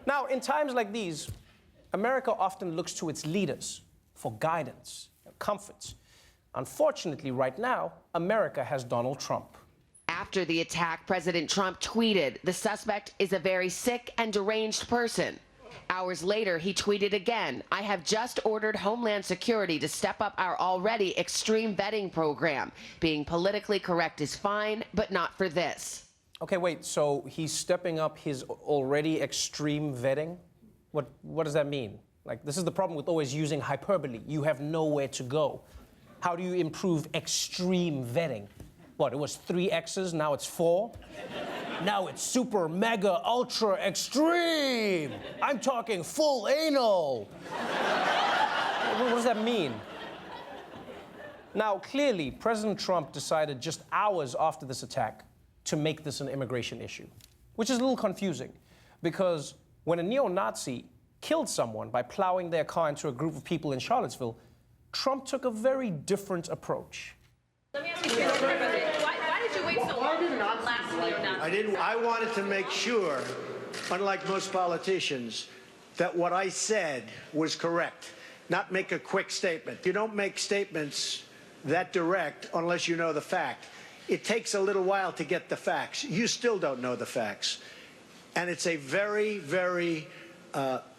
Now, in times like these, America often looks to its leaders for guidance and comfort. Unfortunately, right now, America has Donald Trump. After the attack, President Trump tweeted, "The suspect is a very sick and deranged person." Hours later, he tweeted again, "I have just ordered Homeland Security to step up our already extreme vetting program. Being politically correct is fine, but not for this." Okay, wait, so he's stepping up his already extreme vetting? What does that mean? Like, this is the problem with always using hyperbole. You have nowhere to go. How do you improve extreme vetting? What, it was 3 X's, now it's 4? Now it's super, mega, ultra, extreme! I'm talking full anal! What does that mean? Now, clearly, President Trump decided just hours after this attack to make this an immigration issue, which is a little confusing, because when a neo-Nazi killed someone by plowing their car into a group of people in Charlottesville, Trump took a very different approach. Let me ask you, Mr. President, why did you wait so long to last neo-Nazi? I wanted to make sure, unlike most politicians, that what I said was correct, not make a quick statement. You don't make statements that direct unless you know the fact. It takes a little while to get the facts. You still don't know the facts. And it's a very, very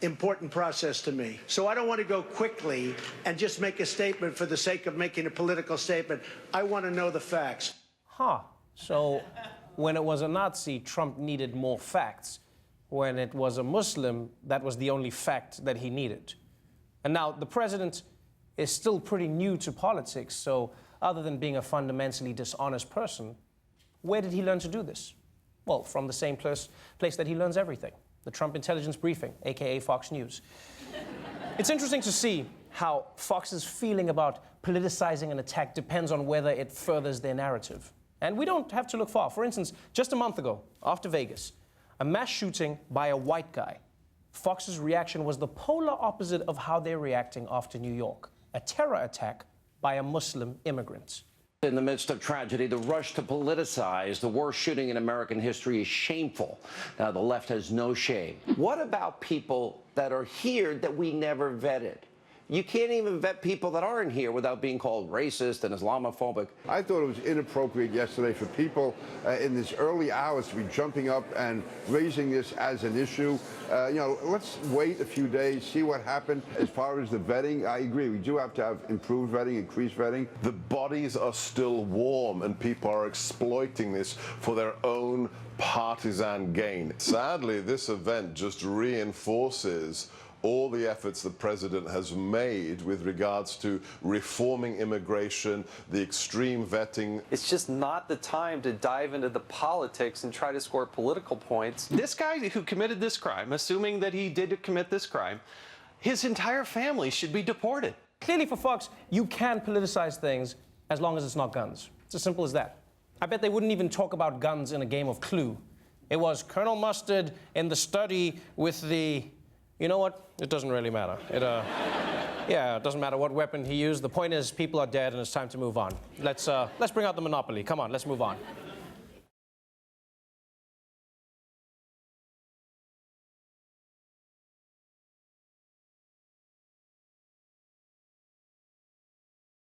important process to me. So I don't want to go quickly and just make a statement for the sake of making a political statement. I want to know the facts. So when it was a Nazi, Trump needed more facts. When it was a Muslim, that was the only fact that he needed. And now the president is still pretty new to politics, so other than being a fundamentally dishonest person, where did he learn to do this? Well, from the same place that he learns everything, the Trump Intelligence Briefing, aka Fox News. It's interesting to see how Fox's feeling about politicizing an attack depends on whether it furthers their narrative. And we don't have to look far. For instance, just a month ago, after Vegas, a mass shooting by a white guy, Fox's reaction was the polar opposite of how they're reacting after New York, a terror attack by a Muslim immigrant. In the midst of tragedy, the rush to politicize the worst shooting in American history is shameful. Now, the left has no shame. What about people that are here that we never vetted? You can't even vet people that aren't here without being called racist and Islamophobic. I thought it was inappropriate yesterday for people in these early hours to be jumping up and raising this as an issue. Let's wait a few days, see what happened. As far as the vetting, I agree. We do have to have improved vetting, increased vetting. The bodies are still warm and people are exploiting this for their own partisan gain. Sadly, this event just reinforces all the efforts the president has made with regards to reforming immigration, the extreme vetting. It's just not the time to dive into the politics and try to score political points. This guy who committed this crime, assuming that he did commit this crime, his entire family should be deported. Clearly for Fox, you can politicize things as long as it's not guns. It's as simple as that. I bet they wouldn't even talk about guns in a game of Clue. It was Colonel Mustard in the study with the... You know what? It doesn't really matter. Yeah, it doesn't matter what weapon he used. The point is, people are dead and it's time to move on. Let's bring out the Monopoly. Come on, let's move on.